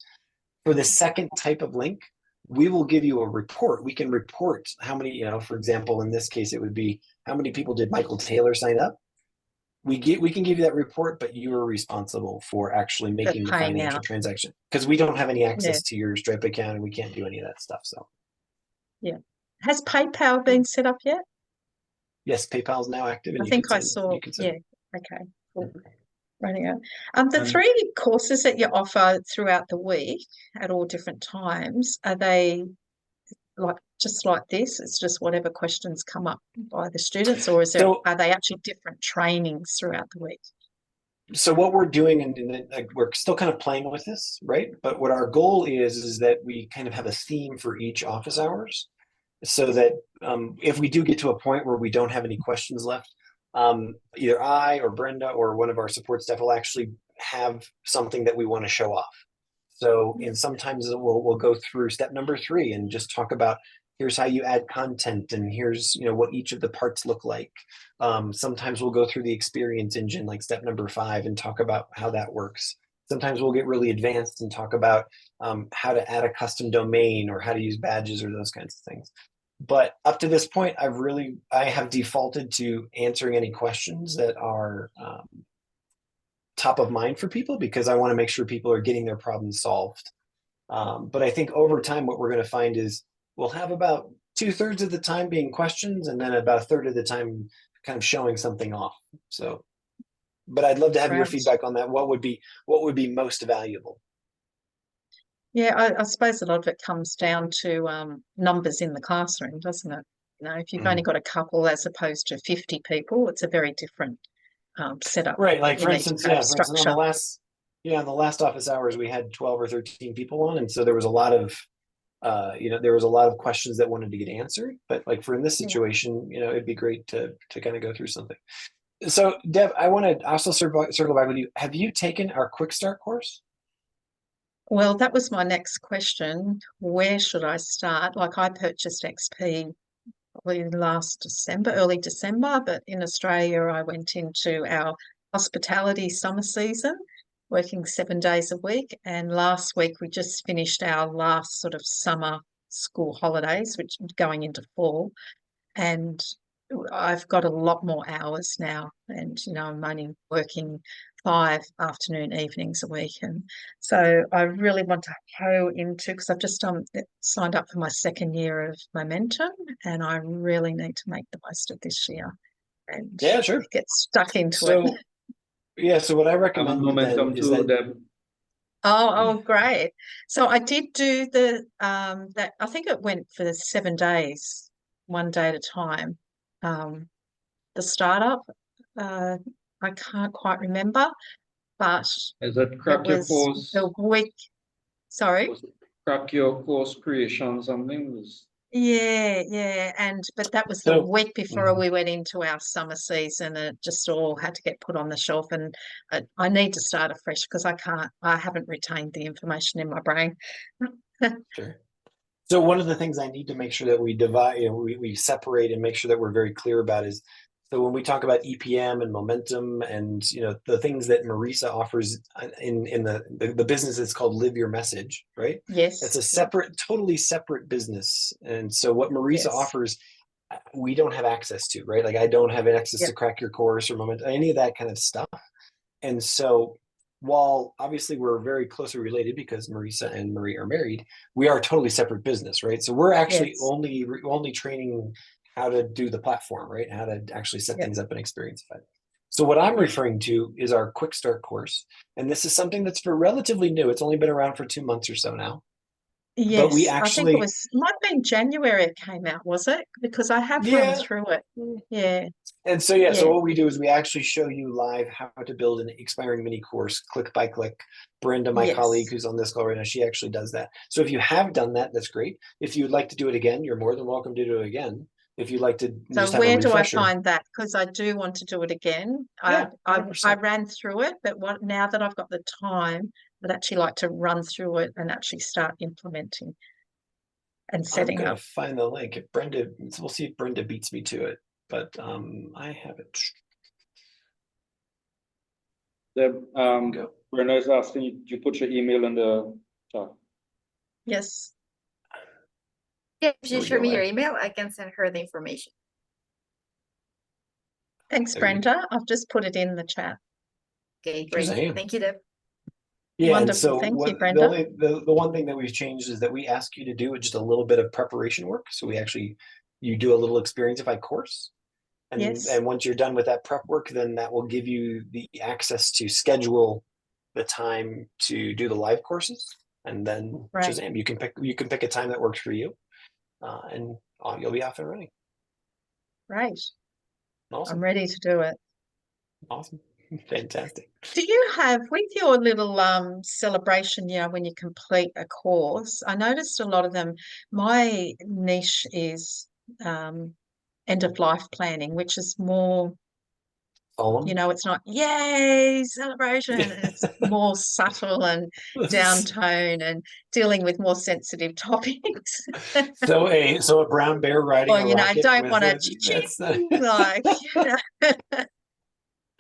For the second type of link, we will give you a report. We can report how many, for example, in this case, it would be how many people did Michael Taylor sign up? We can give you that report, but you are responsible for actually making the financial transaction, because we don't have any access to your Stripe account and we can't do any of that stuff. So yeah. Has PayPal been set up yet? Yes, PayPal is now active. And I think I saw. Yeah. Okay. Cool. Radio. The 3 courses that you offer throughout the week at all different times, are they just like this? It's just whatever questions come up by the students, or are they actually different trainings throughout the week? So what we're doing, and we're still kind of playing with this, right? But what our goal is that we kind of have a theme for each office hours, so that if we do get to a point where we don't have any questions left, either I or Brenda or one of our support staff will actually have something that we want to show off. So, and sometimes we'll go through step number 3 and just talk about, here's how you add content, and here's what each of the parts look like. Sometimes we'll go through the experience engine, like step number 5, and talk about how that works. Sometimes we'll get really advanced and talk about how to add a custom domain or how to use badges or those kinds of things. But up to this point, I have defaulted to answering any questions that are top of mind for people because I want to make sure people are getting their problems solved. But I think over time, what we're going to find is we'll have about 2/3 of the time being questions, and then about 1/3 of the time kind of showing something off. So, but I'd love to have your Right. feedback on that. What would be most valuable? Yeah, I suppose a lot of it comes down to numbers in the classroom, doesn't it? You know, if you've only got a couple as opposed to 50 people, it's a very different setup Right. that Like you for need to instance, have on the structure. last, on the last office hours, we had 12 or 13 people on. And so there was a lot of, there was a lot of questions that wanted to get answered, but like for in this Yeah. situation, it'd be great to kind of go through something. So Deb, I want to also circle back with you. Have you taken our quick start course? Well, that was my next question. Where should I start? Like I purchased XP probably last December, early December, but in Australia, I went into our hospitality summer season, working 7 days a week. And last week, we just finished our last sort of summer school holidays, which is going into fall. And I've got a lot more hours now. And, I'm only working 5 afternoon evenings a week. And so I really want to go into, because I've just signed up for my second year of Momentum, and I really need to make the most of this year and Yeah, sure. get stuck into it. So yeah, so what I I'm a recommend then momentum is too, that Deb. Oh, great. So I did do that I think it went for the 7 days, one day at a time. The startup, uh, I can't quite remember, but Is it it crack your was course? the week. Sorry. Was it crack your course creation something? Was Yeah. But that was the so week before mhm. we went into our summer season, and it just all had to get put on the shelf. And I need to start afresh because I haven't retained the information in my brain. Sure. So one of the things I need to make sure that we divide, we separate and make sure that we're very clear about is, so when we talk about EPM and momentum and, the things that Marisa offers in the business is called Live Your Message, right? It's Yes. a totally separate business. And so what Marisa Yes. offers, we don't have access to, right? Like I don't have access Yep. to Crack Your Course or Momentum, any of that kind of stuff. And so while obviously we're very closely related because Marisa and Marie are married, we are a totally separate business, right? So we're actually Yes. only training how to do the platform, right? How to actually set Yep. things up and experience it. So what I'm Yep. referring to is our quick start course. And this is something that's for relatively new. It's only been around for 2 months or so now. But we Yes, I think actually, might have been January it came out, was it? Because I have run yeah. through it. Yeah, And so, yeah, so yeah, what we do is we actually show you live how to build an expiring mini course, click by click. Brenda, my colleague yes. who's on this call right now, she actually does that. So if you have done that, that's great. If you'd like to do it again, you're more than welcome to do it again. If you'd like to So just have a where do I refresher. find that? Because I do want to do it again. Yeah, I 100%. ran through it, but now that I've got the time, I'd actually like to run through it and actually start implementing and I'm setting going to up. find the link. If Brenda, we'll see if Brenda beats me to it, but I have it. Deb, Go. Brenda is asking you put your email in the chat. Yes. Yeah, if There you we share go. me your email, I can send her the information. Thanks, There you go. Brenda. I've just put it in the chat. Okay, great. Shazam. Thank you, Deb. Yeah, and Wonderful. so Thank you, what Brenda. the one thing that we've changed is that we ask you to do just a little bit of preparation work. So you do a little Experientify course. Yes. And once you're done with that prep work, then that will give you the access to schedule the time to do the live courses. And then Right. Shazam, you can pick a time that works for you. And you'll be off and running. Right. Awesome. I'm ready to do it. Awesome. Fantastic. Do you have, with your little celebration, when you complete a course, I noticed a lot of them, my niche is end of life planning, which is more, Solemn. it's not yay celebration, it's more subtle and downtone and dealing with more sensitive topics. So a brown bear riding Or, a rocket don't with want to that's not like,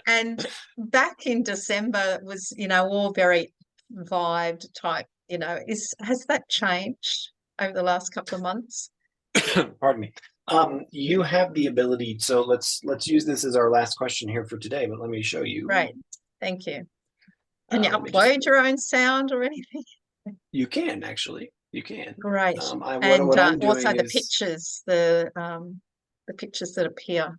And back in December it was, all very vibed type, has that changed over the last couple of months? pardon me. You have the ability. So let's use this as our last question here for today. But let me show you. Right. Thank you. Can you let me just- upload your own sound or anything? You can actually. You can. Great. What And I'm also doing the is pictures, the pictures that appear.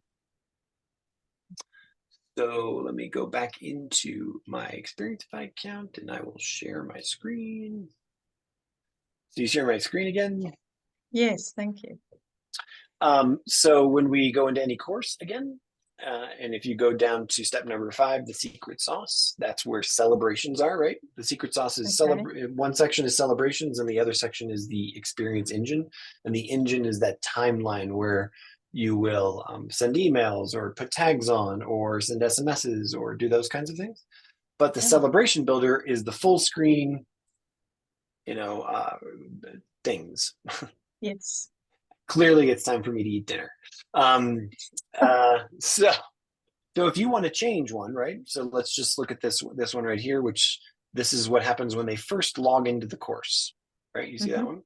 so let me go back into my Experientify account and I will share my screen. So you share my screen again. Yes, thank you. So when we go into any course again, and if you go down to step number 5, the secret sauce, that's where celebrations are, right? The secret sauce is one section is celebrations and the other section is the experience engine. And the engine is that timeline where you will send emails or put tags on or send SMSs or do those kinds of things. But the celebration builder is the full screen, things. Yes. Clearly it's time for me to eat dinner. So if you want to change one, right? So let's just look at this one right here, which this is what happens when they first log into the course, right? You see that one?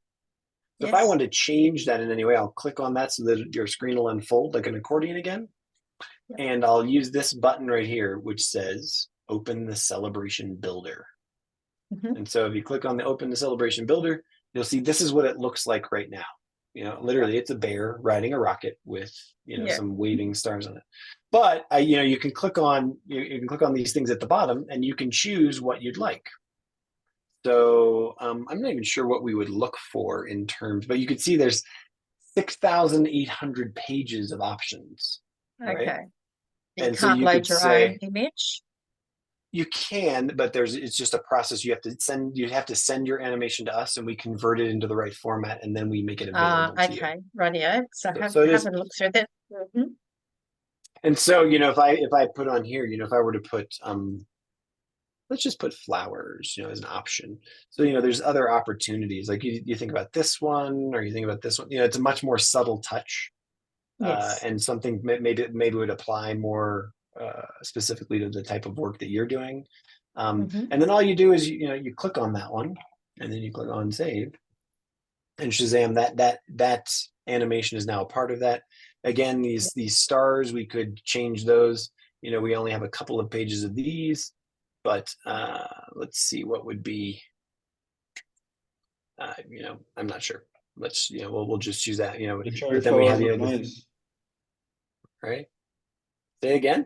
So if I want to change that in any way, I'll click on that so that your screen will unfold like an accordion again. And I'll use this button right here, which says open the celebration builder. And so if you click on the open the celebration builder, you'll see this is what it looks like right now. Literally it's a bear riding a rocket with, some waving stars on it. But you can click on these things at the bottom and you can choose what you'd like. So I'm not even sure what we would look for in terms, but you can see there's 6,800 pages of options. Okay. Right? You And so can't you load could your say, own image. you can, but it's just a process. You have to send your animation to us and we convert it into the right format and then we make it available to you. Okay, radio. So have it is- a look through that. And so, if I put on here, if I were to put, let's just put flowers, as an option. So, there's other opportunities. Like you think about this one, or you think about this one, it's a much more subtle touch. Yes. And something maybe would apply more specifically to the type of work that you're doing. And then all you do is, you click on that one and then you click on save. And Shazam, that animation is now a part of that. Again, these stars, we could change those. We only have a couple of pages of these, but let's see what would be. I'm not sure. Let's we'll just choose that. The cherry But then we have flowers look nice. right. Say again.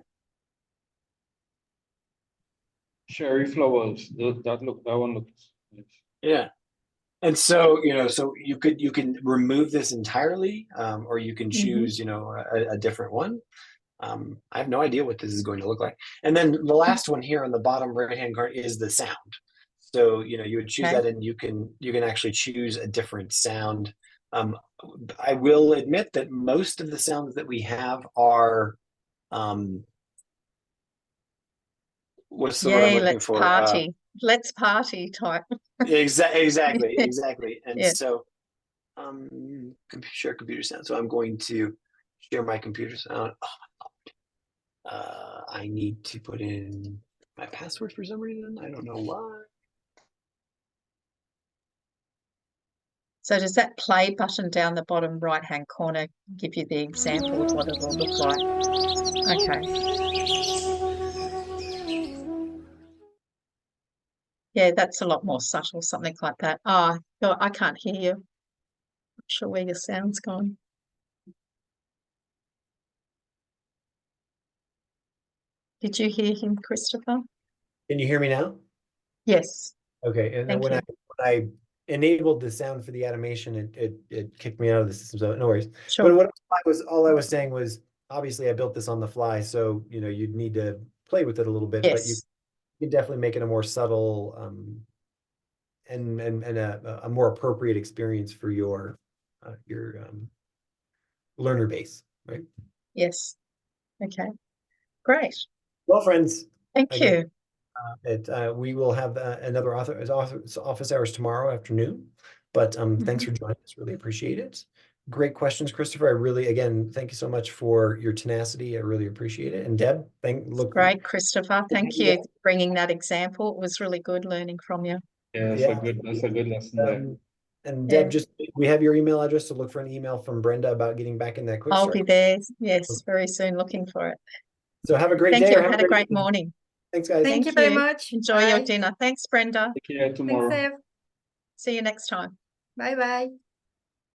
Cherry flowers. That one looks nice. Yeah. And so, so you can remove this entirely, or you can choose, a different one. I have no idea what this is going to look like. And then the last one here on the bottom right-hand corner is the sound. So, you would choose that and you can actually choose a different sound. I will admit that most of the sounds that we have are, what's the word I'm looking let's for? party. Let's party type. Exactly. And Yeah. so share computer sound. So I'm going to share my computer sound. I need to put in my password for some reason. I don't know why. So does that play button down the bottom right-hand corner give you the example of what it will look like? Okay. Yeah, that's a lot more subtle, something like that. Oh, I can't hear you. Not sure where your sound's gone. Did you hear him, Christopher? Can you hear me now? Yes. Okay. And then Thank when you. I enabled the sound for the animation, it kicked me out of the system. So no worries. Sure. But all I was saying was obviously I built this on the fly, so you'd need to play with it a little bit, but you Yes. can definitely make it a more subtle and a more appropriate experience for your learner base, right? Yes. Okay. Great. Well, friends, Thank again, you. we will have another office hours tomorrow afternoon. But thanks for joining us. Really appreciate it. Great questions, Christopher. I really, again, thank you so much for your tenacity. I really appreciate it. And Deb, Great, Christopher. Thank you for bringing that example. It was really good learning from you. Yeah, that's a good lesson there. And Deb, we have your email address to look for an email from Brenda about getting back in that quick I'll start. be there. Yes, very soon looking for it. So have a great Thank day. you. Or have Had a great morning. Thanks, guys. Thank Thank you very you. much. Enjoy your Bye. dinner. Thanks, Brenda. Take care Thanks, tomorrow. Ev. See you next time. Bye bye.